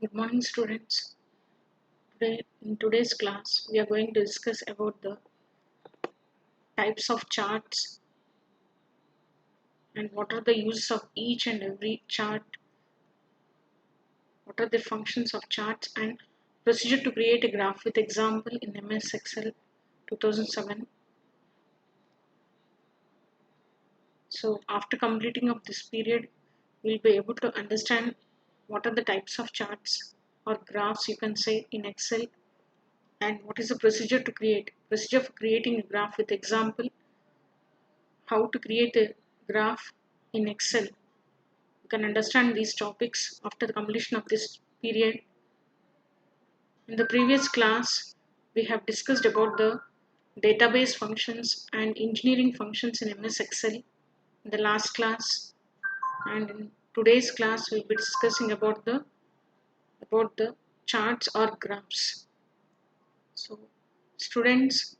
Good morning, students. In today's class, we are going to discuss about the types of charts and what are the uses of each and every chart, what are the functions of charts, and procedure to create a graph with example in MS Excel 2007. So, after completing of this period, we'll be able to understand what are the types of charts or graphs you can say in Excel, and what is the procedure for creating a graph with example, how to create a graph in Excel. You can understand these topics after the completion of this period. In the previous class, we have discussed about the database functions and engineering functions in MS Excel in the last class. And in today's class, we'll be discussing about the charts or graphs. So, students,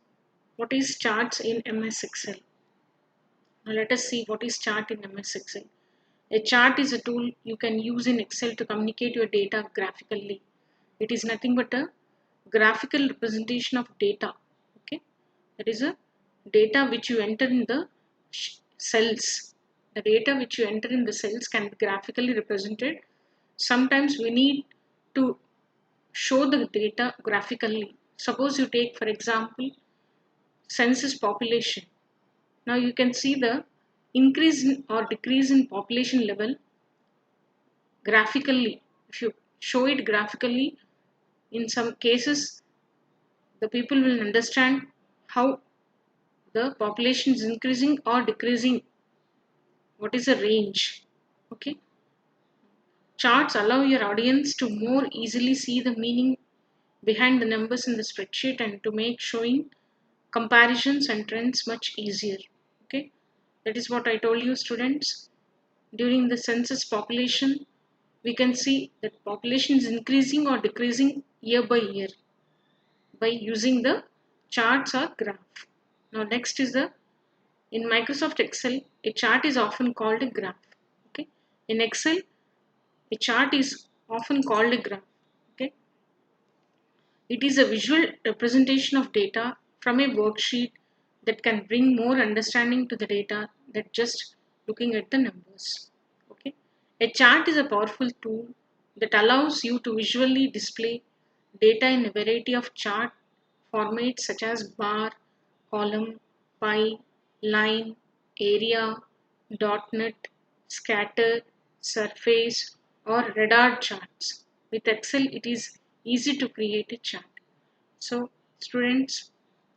what is charts in MS Excel? Now let us see what is chart in MS Excel. A chart is a tool you can use in Excel to communicate your data graphically. It is nothing but a graphical representation of data. Okay, that is a data which you enter in the cells. The data which you enter in the cells can be graphically represented. Sometimes we need to show the data graphically. Suppose you take, for example, census population. Now you can see the increase in or decrease in population level graphically. If you show it graphically, in some cases the people will understand how the population is increasing or decreasing, what is the range. Okay, charts allow your audience to more easily see the meaning behind the numbers in the spreadsheet and to make showing comparisons and trends much easier. Okay, that is what I told you, students. During the census population, we can see that population is increasing or decreasing year by year by using the charts or graph. Now next is in Microsoft Excel, a chart is often called a graph. Okay, in Excel, a chart is often called a graph. Okay, it is a visual representation of data from a worksheet that can bring more understanding to the data than just looking at the numbers. Okay, a chart is a powerful tool that allows you to visually display data in a variety of chart formats such as bar, column, pie, line, area, dot net, scatter, surface, or radar charts. With Excel, it is easy to create a chart. So, students,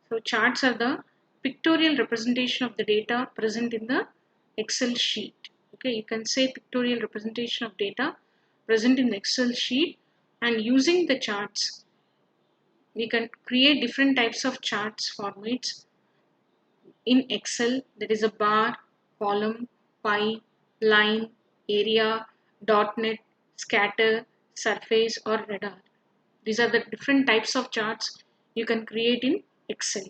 so charts are the pictorial representation of the data present in the Excel sheet. Okay, you can say pictorial representation of data present in the Excel sheet, and using the charts, we can create different types of charts formats in Excel, that is a bar, column, pie, line, area, dot net, scatter, surface, or radar. These are the different types of charts you can create in Excel.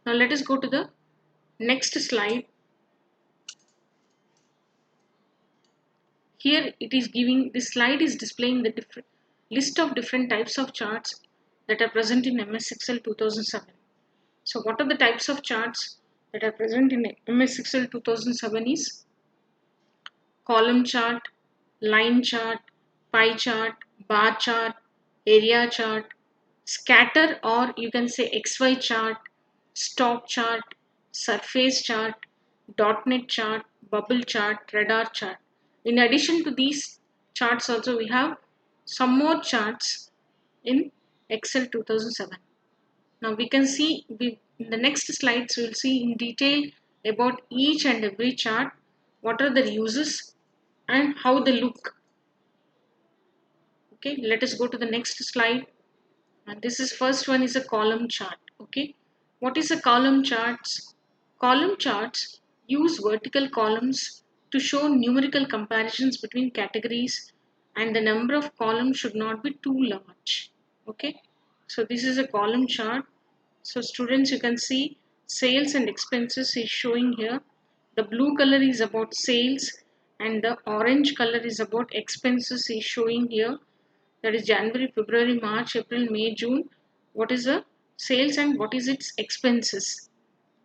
Now let us go to the next slide. Here it is giving, this slide is displaying the different list of different types of charts that are present in MS Excel 2007. So what are the types of charts that are present in MS Excel 2007 is column chart, line chart, pie chart, bar chart, area chart, scatter or you can say XY chart, stock chart, surface chart, dot net chart, bubble chart, radar chart. In addition to these charts also we have some more charts in Excel 2007. Now we can see in the next slides we will see in detail about each and every chart, what are the uses and how they look. Okay, let us go to the next slide. And this is first one is a column chart. Okay, what is a column charts? Column charts use vertical columns to show numerical comparisons between categories, and the number of columns should not be too large. Okay, so this is a column chart. So students, you can see sales and expenses is showing here. The blue color is about sales and the orange color is about expenses is showing here, that is January, February, March, April, May, June. What is the sales and what is its expenses?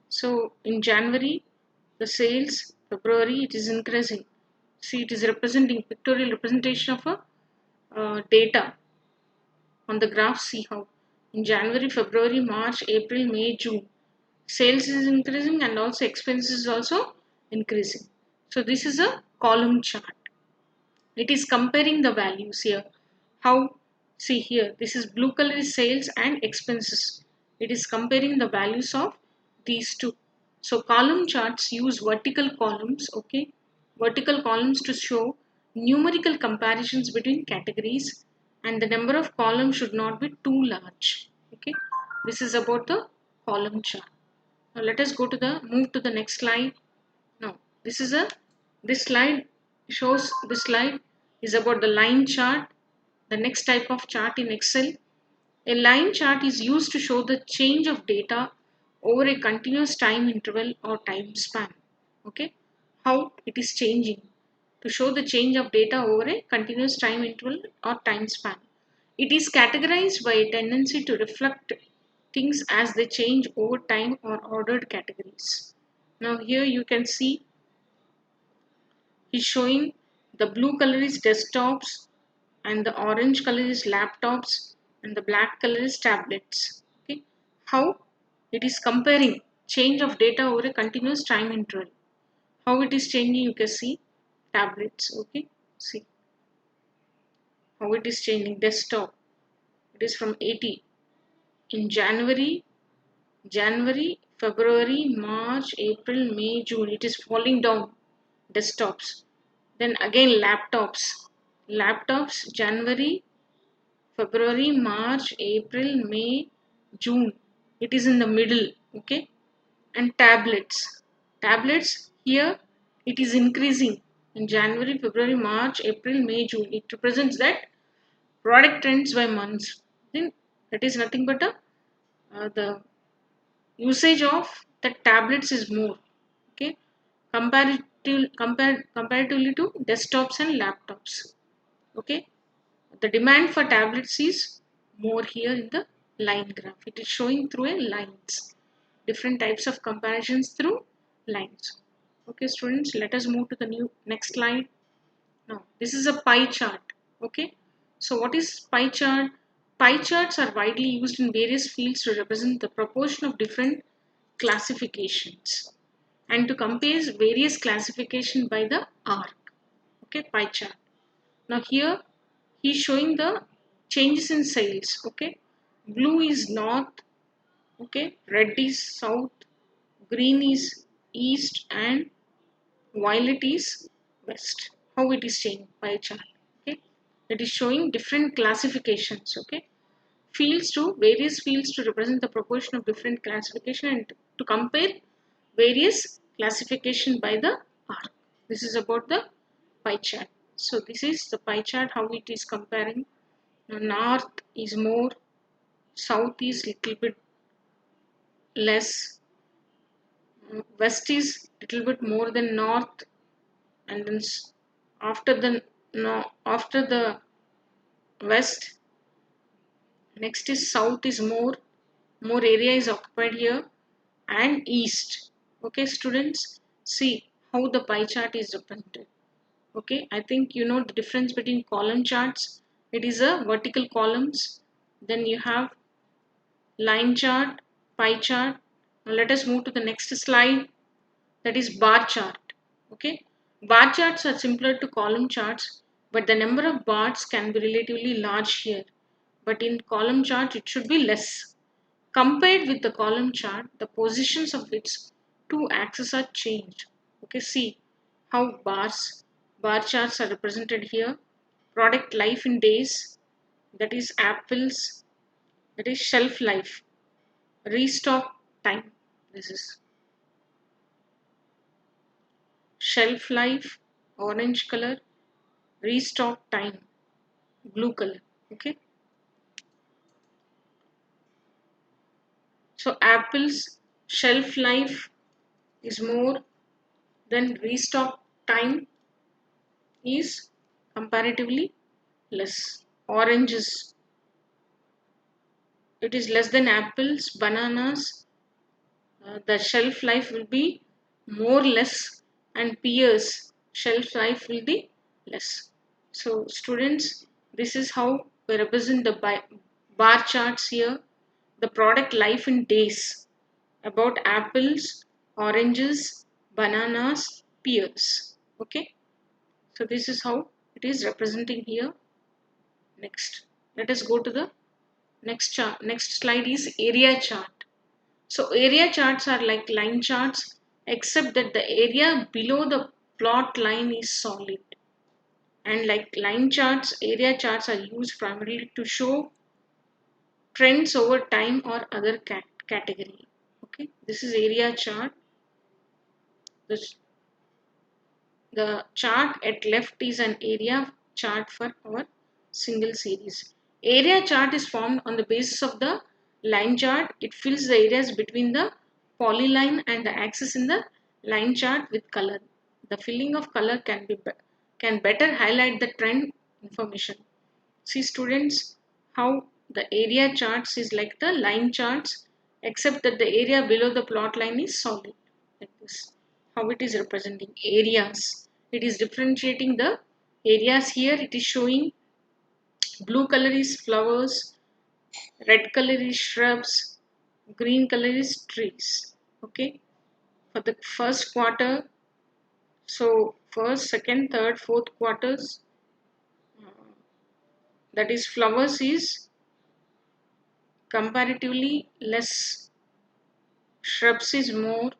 So in January, the sales, February, it is increasing. See, it is representing pictorial representation of a data on the graph. See how in January, February, March, April, May, June, sales is increasing and also expenses is also increasing. So this is a column chart. It is comparing the values here. How? See here, this is blue color is sales and expenses. It is comparing the values of these two. So column charts use vertical columns, okay? Vertical columns to show numerical comparisons between categories, and the number of columns should not be too large. Okay, this is about the column chart. Now let us go to the move to the next slide. Now this slide shows, this slide is about the line chart, the next type of chart in Excel. A line chart is used to show the change of data over a continuous time interval or time span. Okay, how it is changing, to show the change of data over a continuous time interval or time span. It is categorized by a tendency to reflect things as they change over time or ordered categories. Now here you can see is showing the blue color is desktops and the orange color is laptops and the black color is tablets. Okay, how it is comparing change of data over a continuous time interval. How it is changing, you can see tablets. Okay, see how it is changing. Desktop, it is from 80 in January, February, March, April, May, June. It is falling down. Desktops. Then again laptops January, February, March, April, May, June. It is in the middle. Okay, and tablets here it is increasing in January, February, March, April, May, June. It represents that product trends by months. Then that is nothing but the usage of the tablets is more. Okay, comparatively to desktops and laptops. Okay, the demand for tablets is more here in the line graph. It is showing through a lines, different types of comparisons through lines. Okay students, let us move to the next slide. Now this is a pie chart. Okay, so what is pie chart? Pie charts are widely used in various fields to represent the proportion of different classifications and to compare various classification by the arc. Okay, pie chart. Now here he's showing the changes in sales. Okay, blue is north, okay, red is south, green is east, and violet is west. How it is changing pie chart. Okay, it is showing different classifications. Okay, fields to various fields to represent the proportion of different classification and to compare various classification by the arc. This is about the pie chart. So this is the pie chart, how it is comparing. North is more, south is little bit less, west is little bit more than north, and then after the no after the west, next is south is more area is occupied here, and east. Okay students, see how the pie chart is represented. Okay, I think you know the difference between column charts. It is a vertical columns, then you have line chart, pie chart. Now let us move to the next slide, that is bar chart. Okay, bar charts are similar to column charts, but the number of bars can be relatively large here, but in column chart it should be less. Compared with the column chart, the positions of its two axes are changed. Okay, see how bar charts are represented here. Product life in days, that is apples, that is shelf life. Restock time, this is shelf life, orange color. Restock time, blue color. Okay, so apples shelf life is more than restock time. is comparatively less. Oranges, it is less than apples. Bananas, the shelf life will be more less, and pears shelf life will be less. So students, this is how we represent the bar charts here. The product life in days about apples, oranges, bananas, pears. Okay, so this is how it is representing here. Next, let us go to the next chart. Next slide is area chart. So area charts are like line charts, except that the area below the plot line is solid. And like line charts, area charts are used primarily to show trends over time or other category. Okay, this is area chart. This, the chart at left is an area chart for our single series. Area chart is formed on the basis of the line chart. It fills the areas between the polyline and the axis in the line chart with color. The filling of color can better highlight the trend information. See students, how the area charts is like the line charts, except that the area below the plot line is solid, like this. How it is representing areas. It is differentiating the areas here. It is showing blue color is flowers, red color is shrubs, green color is trees. Okay, for the first quarter, so first, second, third, fourth quarters, that is flowers is comparatively less, shrubs is more,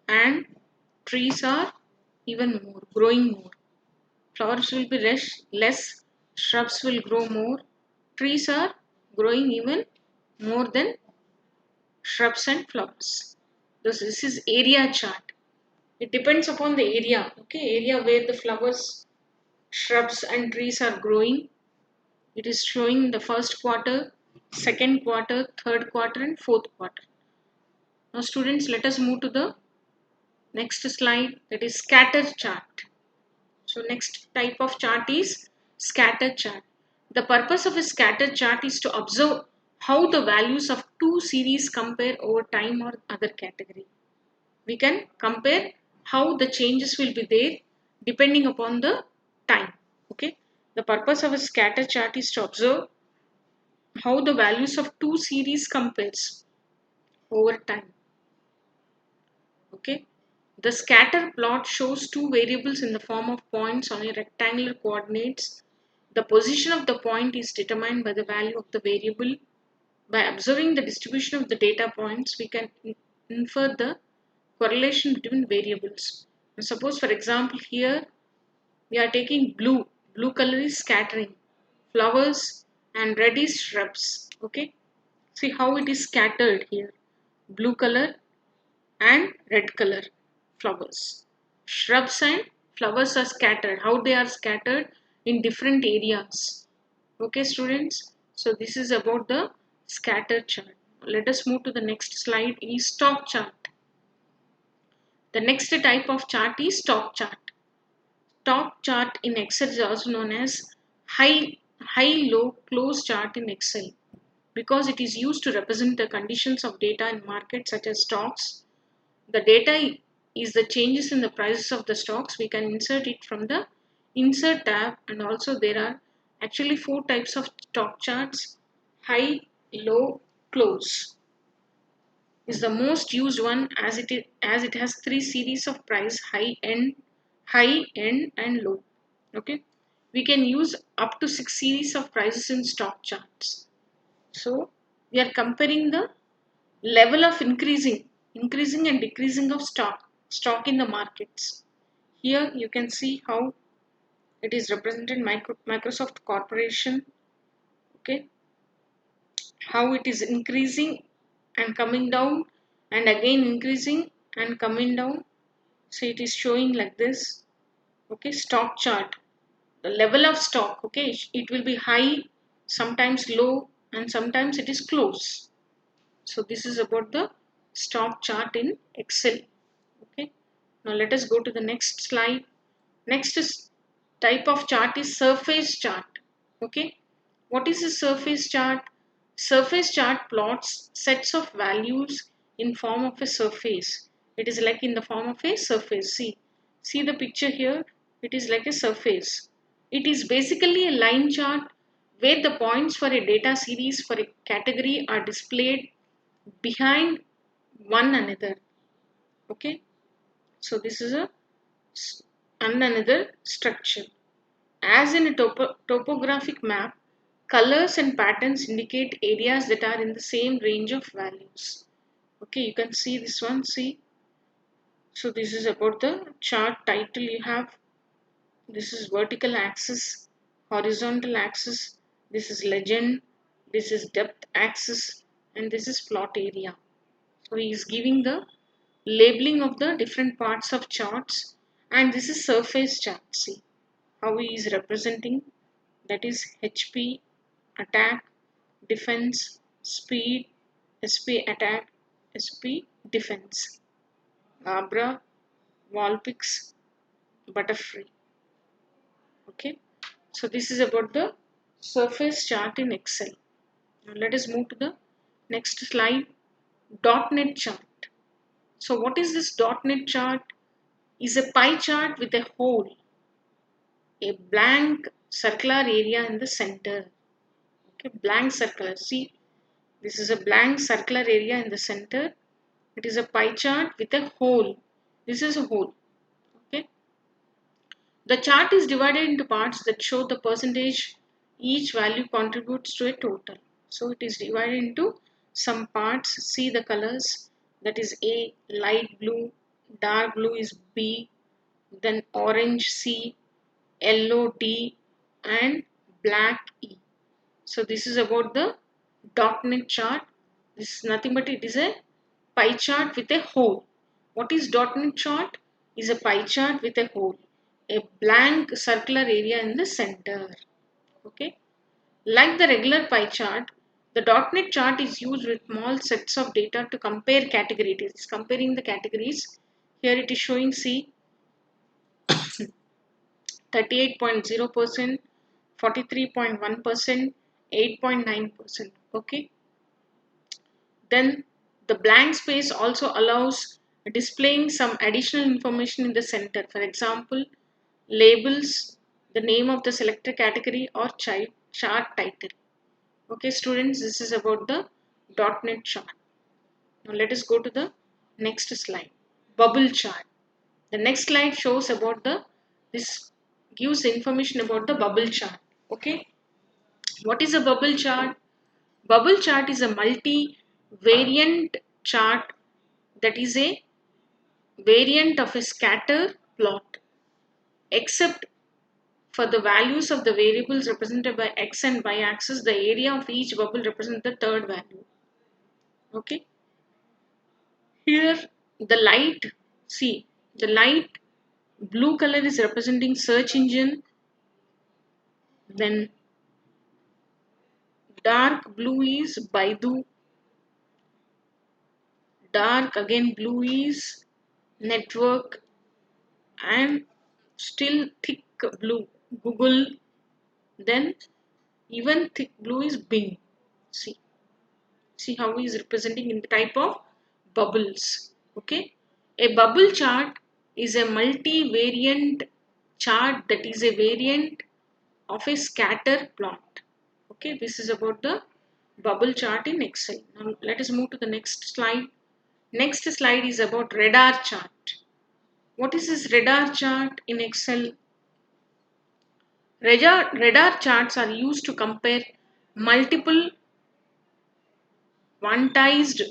and trees are even more, growing more. Flowers will be less, shrubs will grow more, trees are growing even more than shrubs and flowers. This is area chart. It depends upon the area, okay, area where the flowers, shrubs and trees are growing. It is showing the first quarter, second quarter, third quarter and fourth quarter. Now students, let us move to the next slide, that is scatter chart. So next type of chart is scatter chart. The purpose of a scatter chart is to observe how the values of two series compare over time or other category. We can compare how the changes will be there depending upon the time. Okay. The purpose of a scatter chart is to observe how the values of two series compares over time. Okay. The scatter plot shows two variables in the form of points on a rectangular coordinates. The position of the point is determined by the value of the variable. By observing the distribution of the data points, we can infer the correlation between variables. Now, suppose for example here we are taking blue. Blue color is scattering flowers and red is shrubs. Okay. See how it is scattered here. Blue color and red color flowers. Shrubs and flowers are scattered. How they are scattered in different areas. Okay students. So this is about the scatter chart. Let us move to the next slide is stock chart. The next type of chart is stock chart. Stock chart in Excel is also known as high-low close chart in Excel because it is used to represent the conditions of data in markets such as stocks. The data is the changes in the prices of the stocks. We can insert it from the insert tab, and also there are actually four types of stock charts. High, low, close is the most used one as it has three series of price: high, end and low. Okay, we can use up to 6 series of prices in stock charts. So we are comparing the level of increasing and decreasing of stock in the markets. Here you can see how it is represented Microsoft Corporation. Okay, how it is increasing and coming down and again increasing and coming down. So it is showing like this. Okay, stock chart, the level of stock. Okay, it will be high, sometimes low, and sometimes it is close. So this is about the stock chart in Excel. Okay, now let us go to the next slide. Next is type of chart is surface chart. Okay, what is a surface chart? Surface chart plots sets of values in form of a surface. It is like in the form of a surface. See the picture here. It is like a surface. It is basically a line chart where the points for a data series for a category are displayed behind one another. Okay, so this is a another structure. As in a topographic map, colors and patterns indicate areas that are in the same range of values. Okay, you can see this one. See, so this is about the chart title. You have this is vertical axis, horizontal axis, this is legend, this is depth axis, and this is plot area. So he is giving the labeling of the different parts of charts, and this is surface chart. See how he is representing, that is HP, attack, defense, speed, SP attack, SP defense, Abra, Walpix, Butterfree. Okay, so this is about the surface chart in Excel. Now let us move to the next slide. .NET chart. So what is this .NET chart? Is a pie chart with a hole, a blank circular area in the center. Okay, blank circular. See, this is a blank circular area in the center. It is a pie chart with a hole. This is a hole. Okay. The chart is divided into parts that show the percentage each value contributes to a total. So it is divided into some parts. See the colors. That is A, light blue, dark blue is B, then orange C, yellow D, and black E. So this is about the .NET chart. This is nothing but it is a pie chart with a hole. What is .NET chart? Is a pie chart with a hole, a blank circular area in the center. Okay. Like the regular pie chart, the .NET chart is used with small sets of data to compare categories. It is comparing the categories. Here it is showing C 38.0%, 43.1%, 8.9%. Okay. Then the blank space also allows displaying some additional information in the center. For example, labels, the name of the selected category, or chart title. Okay, students, this is about the .NET chart. Now let us go to the next slide. Bubble chart. The next slide shows about this gives information about the bubble chart. Okay, what is a bubble chart? Bubble chart is a multi-variant chart that is a variant of a scatter plot, except for the values of the variables represented by x and y axis. The area of each bubble represents the third value. Okay, here the light, see, the light blue color is representing search engine, then dark blue is Baidu, dark again blue is network, and still thick blue Google, then even thick blue is Bing. See how he is representing in the type of bubbles. Okay, a bubble chart is a multivariant chart that is a variant of a scatter plot. Okay, this is about the bubble chart in Excel. Now let us move to the next slide. Next slide is about radar chart. What is this radar chart in Excel? Radar charts are used to compare multiple quantized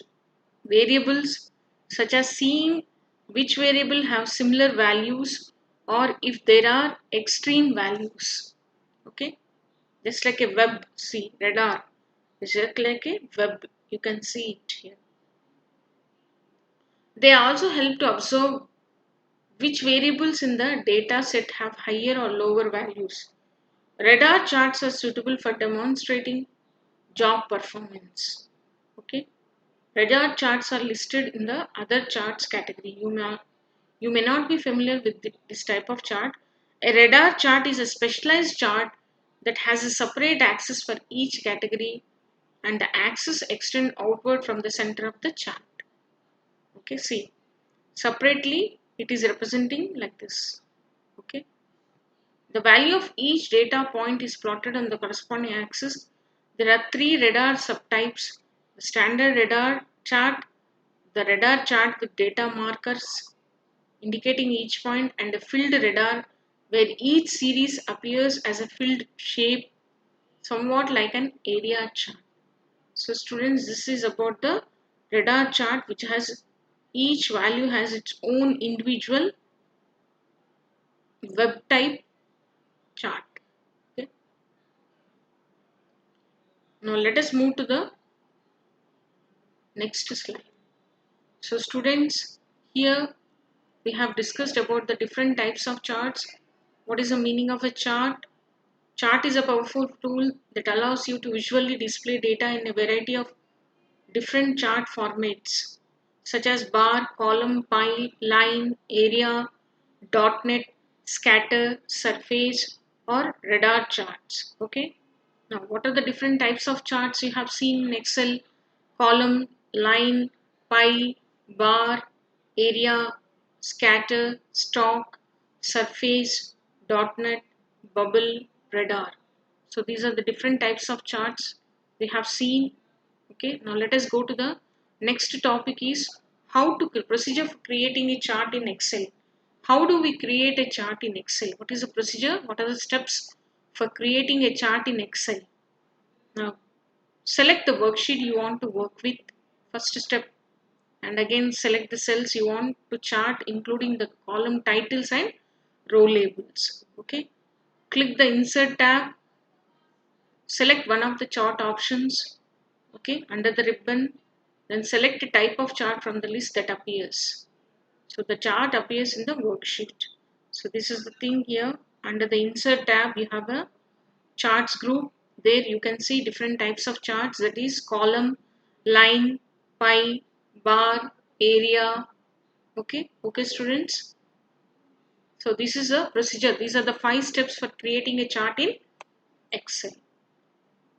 variables, such as seeing which variable have similar values or if there are extreme values. Okay, just like a web. See, radar is just like a web. You can see it here. They also help to observe which variables in the data set have higher or lower values. Radar charts are suitable for demonstrating job performance. Okay, radar charts are listed in the other charts category. You may not be familiar with this type of chart. A radar chart is a specialized chart that has a separate axis for each category, and the axis extend outward from the center of the chart. Okay, see, separately it is representing like this. Okay, the value of each data point is plotted on the corresponding axis. There are three radar subtypes: the standard radar chart, the radar chart with data markers indicating each point, and a filled radar where each series appears as a filled shape, somewhat like an area chart. So students, this is about the radar chart, which has each value has its own individual web type chart. Okay. Now let us move to the next slide. So students, here we have discussed about the different types of charts. What is the meaning of a chart? Chart is a powerful tool that allows you to visually display data in a variety of different chart formats such as bar, column, pie, line, area, dot net, scatter, surface, or radar charts. Okay. Now, what are the different types of charts you have seen in Excel? Column, line, pie, bar, area, scatter, stock, surface, dot net, bubble, radar. So these are the different types of charts we have seen. Okay, now let us go to the next topic is how to procedure for creating a chart in Excel. How do we create a chart in Excel? What is the procedure? What are the steps for creating a chart in Excel? Now, select the worksheet you want to work with. First step, and again select the cells you want to chart, including the column titles and row labels. Okay, click the insert tab, select one of the chart options. Okay, under the ribbon, then select a type of chart from the list that appears. So the chart appears in the worksheet. So this is the thing here. Under the insert tab, you have a charts group. There you can see different types of charts, that is column, line, pie, bar, area. Okay students. So this is a procedure. These are the 5 steps for creating a chart in Excel.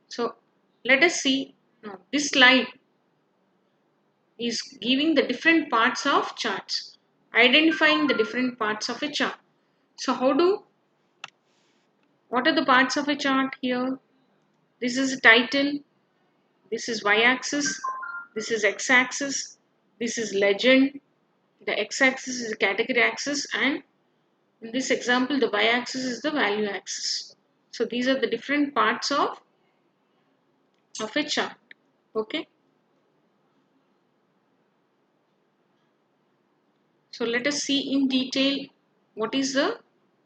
So let us see now. This slide is giving the different parts of charts, identifying the different parts of a chart. So what are the parts of a chart here? This is a title, this is y-axis, this is x-axis, this is legend, the x-axis is the category axis, and in this example the y-axis is the value axis. So these are the different parts of a chart. Okay. So let us see in detail what is the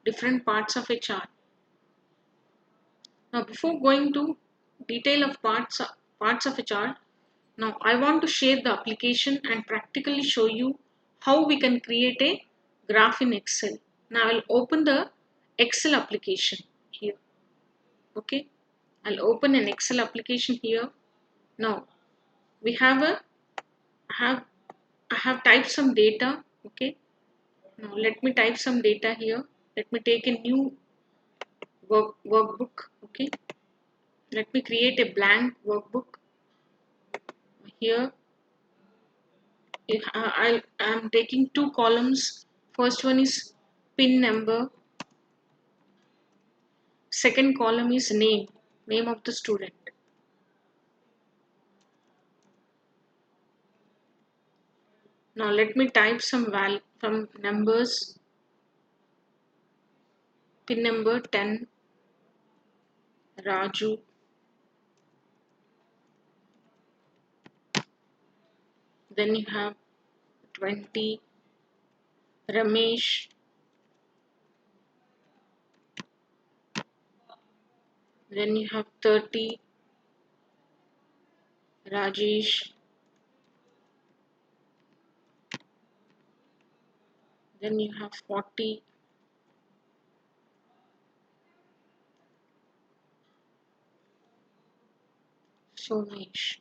different parts of a chart. Now before going to detail of parts of a chart, now I want to share the application and practically show you how we can create a graph in Excel. Now I'll open the Excel application here. Okay, I'll open an Excel application here. Now we have I have typed some data. Okay, now let me type some data here. Let me take a new workbook. Okay, let me create a blank workbook here. I'm taking 2 columns. First one is pin number. Second column is name of the student. Now let me type some numbers. Pin number 10, Raju. Then you have 20, Ramesh. Then you have 30, Rajesh. Then you have 40, Somesh.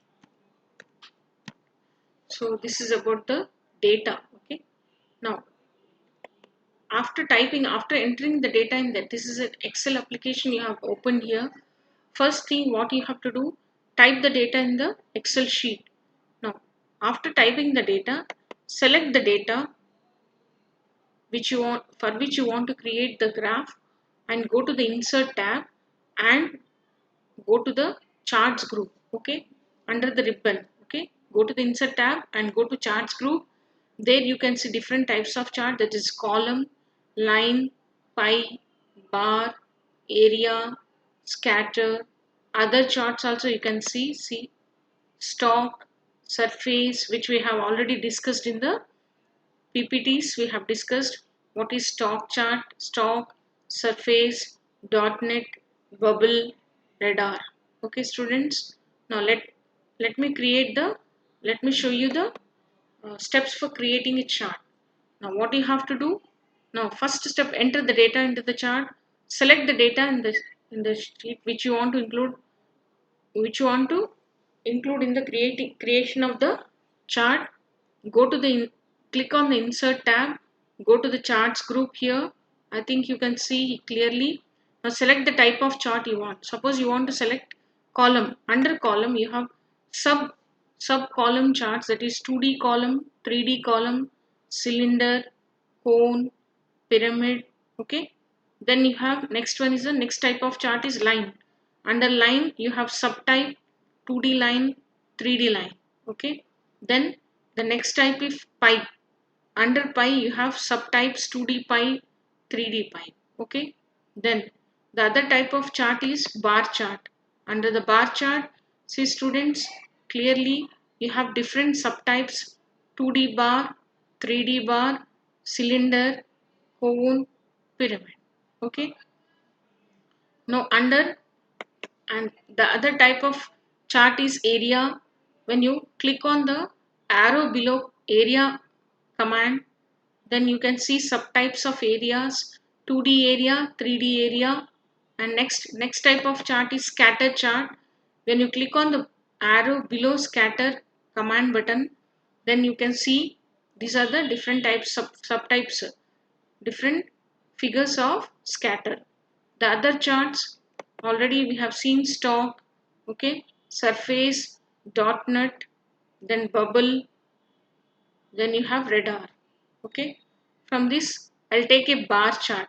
So this is about the data. Okay. Now after entering the data in that, this is an Excel application you have opened here. First thing what you have to do, type the data in the Excel sheet. Now, after typing the data, select the data for which you want to create the graph, and go to the Insert tab and go to the Charts group. Okay, under the ribbon. Okay, go to the Insert tab and go to Charts group. There you can see different types of chart, that is column, line, pie, bar, area, scatter. Other charts also you can see stock, surface, which we have already discussed in the PPTs. We have discussed what is stock chart, stock, surface, .NET, bubble, radar. Okay, students. Now let me show you the steps for creating a chart. Now what you have to do? Now first step, enter the data into the chart. Select the data in the sheet which you want to include in the creation of the chart. Go to the click on the Insert tab. Go to the Charts group here. I think you can see clearly. Now select the type of chart you want. Suppose you want to select column. Under column you have sub column charts, that is 2D column, 3D column, cylinder, cone, pyramid. Okay, then you have next one is the next type of chart is line. Under line you have subtype 2D line, 3D line. Okay, then the next type is pie. Under pie you have subtypes 2D pie, 3D pie. Okay, then the other type of chart is bar chart. Under the bar chart, see students, clearly you have different subtypes: 2D bar, 3D bar, cylinder, cone, pyramid. Okay, now under, and the other type of chart is area. When you click on the arrow below area command, then you can see subtypes of areas: 2D area, 3D area. And next type of chart is scatter chart. When you click on the arrow below scatter command button, then you can see these are the different types of subtypes, different figures of scatter. The other charts already we have seen: stock, okay, surface, .NET, then bubble, then you have radar. Okay, from this I'll take a bar chart.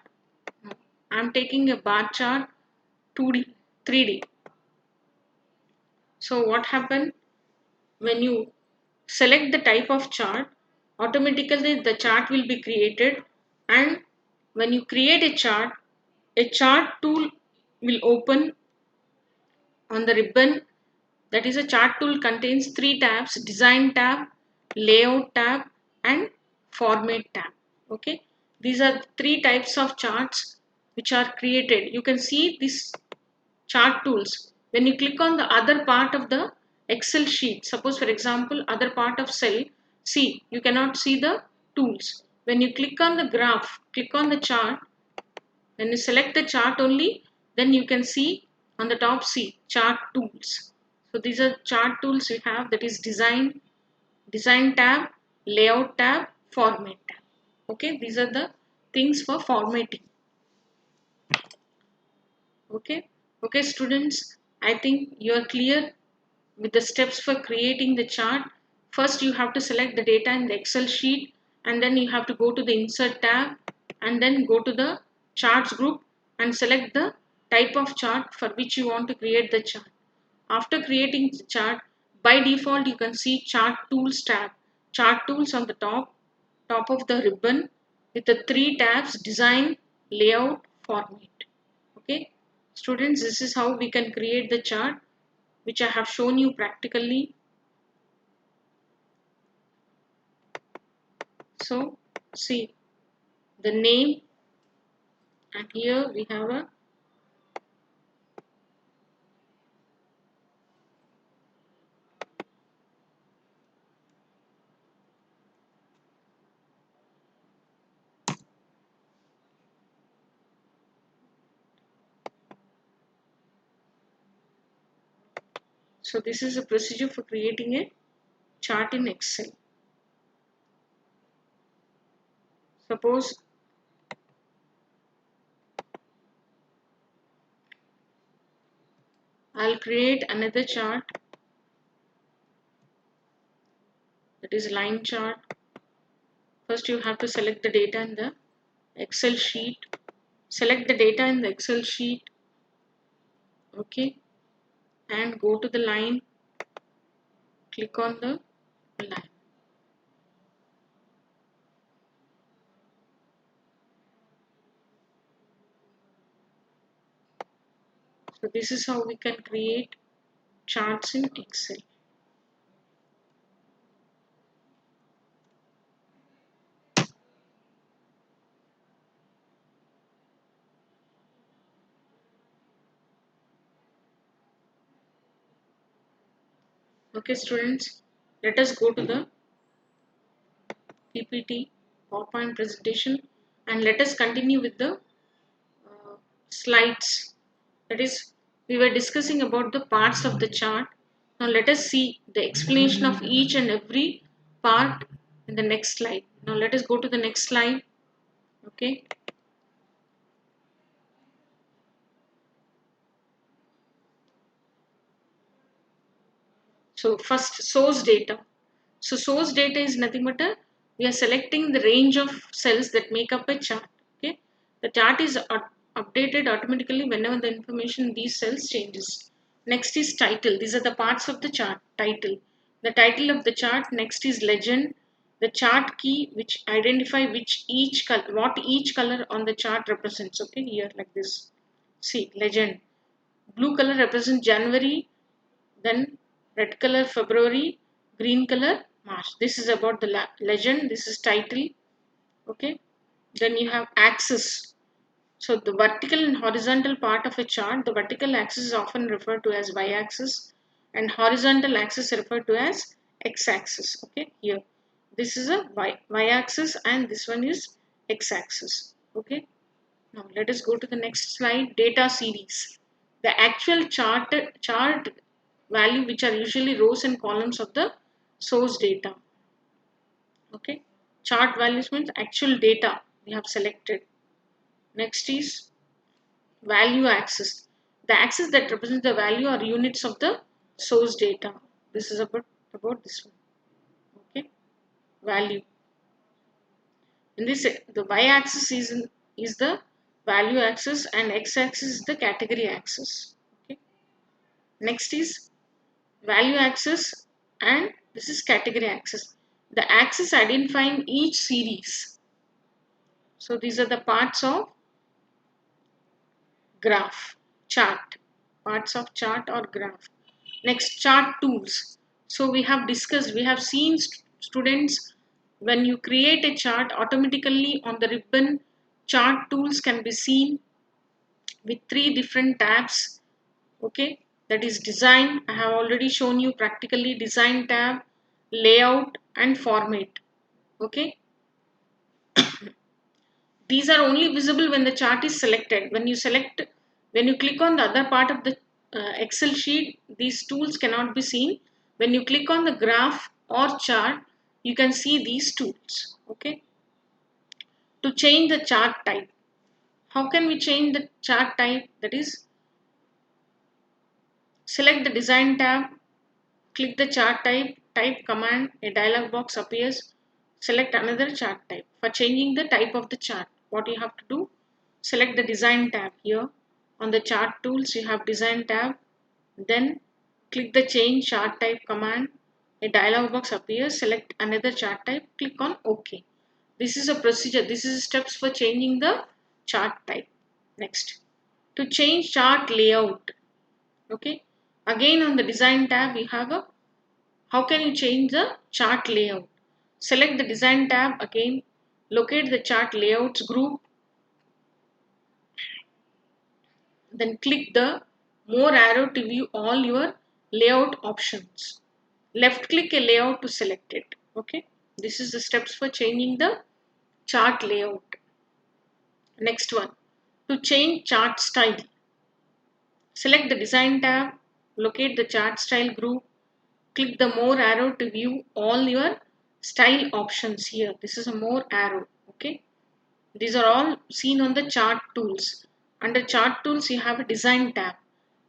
I'm taking a bar chart 2D, 3D. So what happened, when you select the type of chart, automatically the chart will be created. And when you create a chart tool will open on the ribbon. That is, a chart tool contains three tabs: design tab, layout tab, and format tab. Okay, these are three types of charts which are created. You can see this chart tools. When you click on the other part of the Excel sheet, suppose for example other part of cell, see, you cannot see the tools. When you click on the graph, click on the chart, when you select the chart only, then you can see on the top, see chart tools. So these are chart tools we have, that is design tab, layout tab, format tab. Okay, these are the things for formatting. Okay, okay students, I think you are clear with the steps for creating the chart. First you have to select the data in the Excel sheet, and then you have to go to the Insert tab, and then go to the Charts group and select the type of chart for which you want to create the chart. After creating the chart, by default you can see Chart Tools tab. Chart Tools on the top of the ribbon with the three tabs: Design, Layout, Format. Okay, students, this is how we can create the chart, which I have shown you practically. So see the name, and here we have a so this is a procedure for creating a chart in Excel. Suppose I'll create another chart, that is line chart. First you have to select the data in the Excel sheet. Select the data in the Excel sheet. Okay. And go to the line. Click on the line. So this is how we can create charts in Excel. Okay students, let us go to the PPT PowerPoint presentation and let us continue with the slides. That is, we were discussing about the parts of the chart. Now let us see the explanation of each and every part in the next slide. Now let us go to the next slide. Okay. So first, source data. So source data is nothing but we are selecting the range of cells that make up a chart. Okay. The chart is updated automatically whenever the information in these cells changes. Next is title. These are the parts of the chart. Title. The title of the chart. Next is legend. The chart key which identify what each color on the chart represents. Okay, here like this. See, legend. Blue color represents January, then red color February, green color March. This is about the legend. This is title. Okay. Then you have axis. So the vertical and horizontal part of a chart, the vertical axis is often referred to as y-axis and horizontal axis referred to as x-axis. Okay, here. This is a y-axis and this one is x-axis. Okay. Now let us go to the next slide, data series. The actual chart value which are usually rows and columns of the source data. Okay. Chart values means actual data we have selected. Next is value axis. The axis that represents the value or units of the source data. This is about this one. Okay. Value. In this, the y-axis is the value axis and x-axis is the category axis. Okay. Next is value axis and this is category axis. The axis identifying each series. So these are the parts of graph, chart, parts of chart or graph. Next, chart tools. So we have discussed, we have seen students, when you create a chart, automatically on the ribbon, chart tools can be seen with 3 different tabs. Okay, that is design. I have already shown you practically design tab, layout and format. Okay, these are only visible when the chart is selected. When you click on the other part of the Excel sheet, these tools cannot be seen. When you click on the graph or chart, you can see these tools. Okay. To change the chart type. How can we change the chart type? That is, select the design tab, click the chart type, type command, a dialog box appears. Select another chart type. For changing the type of the chart, what you have to do, select the design tab here. On the chart tools, you have design tab. Then click the change chart type command. A dialog box appears. Select another chart type. Click on OK. This is a procedure. This is steps for changing the chart type. Next, to change chart layout. Okay. Again on the design tab, you have a how can you change the chart layout? Select the design tab again, locate the chart layouts group, then click the more arrow to view all your layout options. Left click a layout to select it. Okay, this is the steps for changing the chart layout. Next one, to change chart style. Select the design tab, locate the chart style group, click the more arrow to view all your style options here. This is a more arrow. Okay, these are all seen on the chart tools. Under chart tools you have a design tab.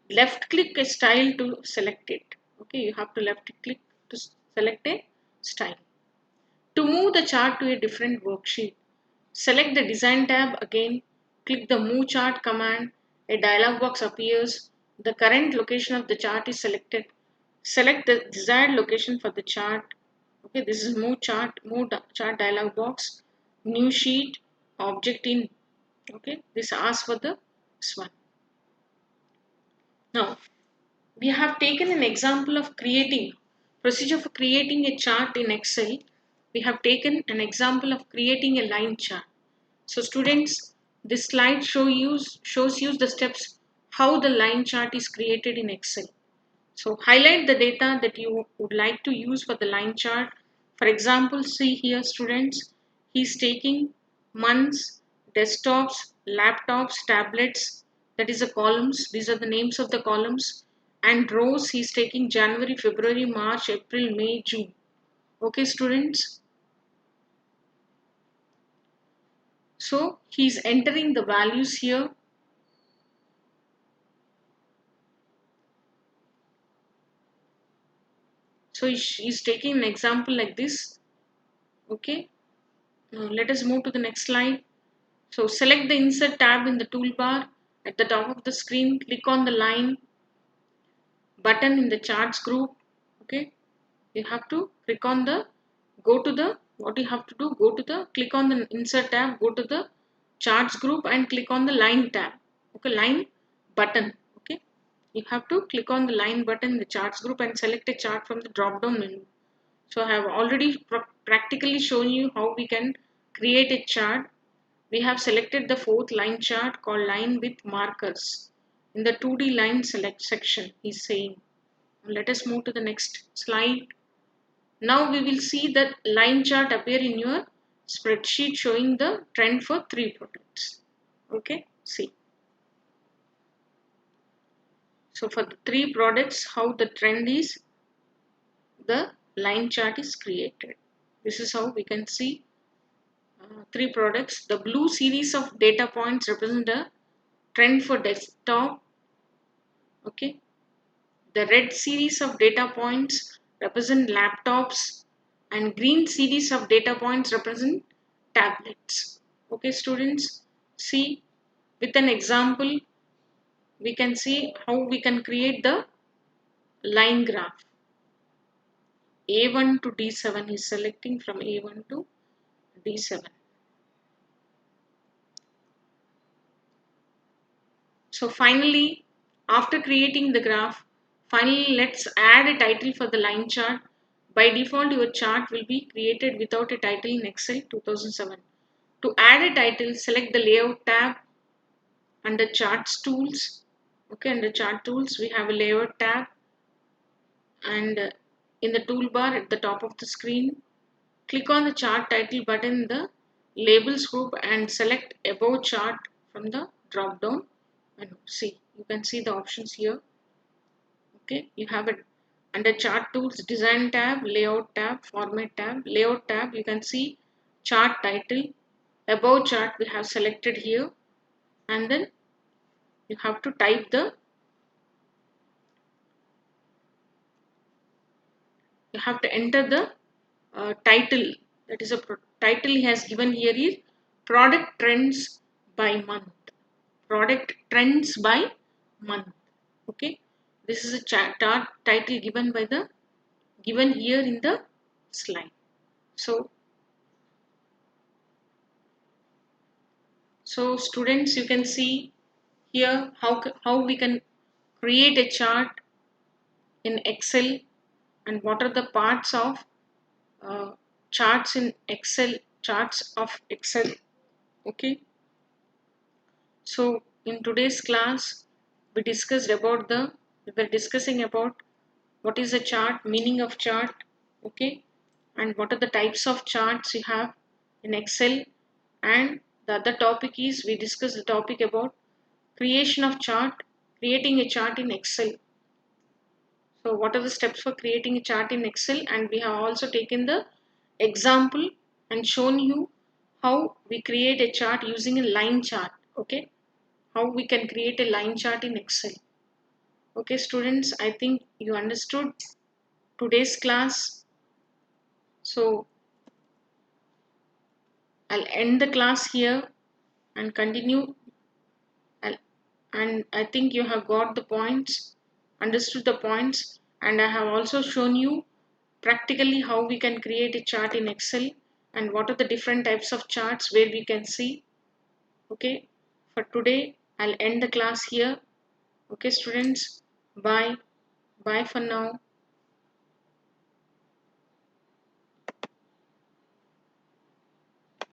left click a style to select it. Okay, you have to left click to select a style. To move the chart to a different worksheet, select the Design tab again, click the Move Chart command, a dialog box appears, the current location of the chart is selected. Select the desired location for the chart. Okay, this is Move Chart dialog box, New Sheet, Object in. Okay, this asks for this one. Now, we have taken an example of procedure for creating a chart in Excel. We have taken an example of creating a line chart. So students, this slide shows you the steps how the line chart is created in Excel. So highlight the data that you would like to use for the line chart. For example, see here students, he's taking months, desktops, laptops, tablets, that is the columns. These are the names of the columns. And rows, he's taking January, February, March, April, May, June. Okay students. So he's entering the values here. So he's taking an example like this. Okay. Now let us move to the next slide. So select the Insert tab in the toolbar. At the top of the screen, click on the line button in the charts group. Okay. You have to click on the, what you have to do, click on the Insert tab, go to the charts group and click on the line tab. Okay, line button. Okay. You have to click on the line button in the charts group and select a chart from the drop down menu. So I have already practically shown you how we can create a chart. We have selected the fourth line chart called line with markers in the 2D line select section, he's saying. Let us move to the next slide. Now we will see the line chart appear in your spreadsheet showing the trend for 3 products. Okay, see. So for the 3 products, how the trend is, the line chart is created. This is how we can see 3 products. The blue series of data points represent the trend for desktop. Okay. The red series of data points represent laptops and green series of data points represent tablets. Okay students, see with an example we can see how we can create the line graph. A1 to D7 is selecting from A1 to D7. So finally, after creating the graph, finally let's add a title for the line chart. By default, your chart will be created without a title in Excel 2007. To add a title, select the Layout tab under Charts Tools. Okay, under Chart Tools, we have a Layout tab, and in the toolbar at the top of the screen, click on the Chart Title button in the Labels group and select Above Chart from the drop down menu. See, you can see the options here. Okay, you have it under Chart Tools, Design tab, Layout tab, Format tab. Layout tab, you can see Chart Title. Above Chart we have selected here, and then you have to type you have to enter the title. That is a title he has given here is Product Trends by Month. Product Trends by Month. Okay, this is a chart title given here in the slide. So students, you can see here how we can create a chart in Excel and what are the parts of uh, charts in Excel, charts of Excel. Okay. So in today's class, we were discussing about what is a chart, meaning of chart, okay, and what are the types of charts you have in Excel, and the other topic is we discussed the topic about creation of chart, creating a chart in Excel. So what are the steps for creating a chart in Excel, and we have also taken the example and shown you how we create a chart using a line chart. Okay, how we can create a line chart in Excel. Okay, students, I think you understood today's class. So I'll end the class here and continue. I'll, and I think you have got the points, understood the points, and I have also shown you practically how we can create a chart in Excel and what are the different types of charts where we can see. Okay, for today, I'll end the class here. Okay, students, bye. Bye for now.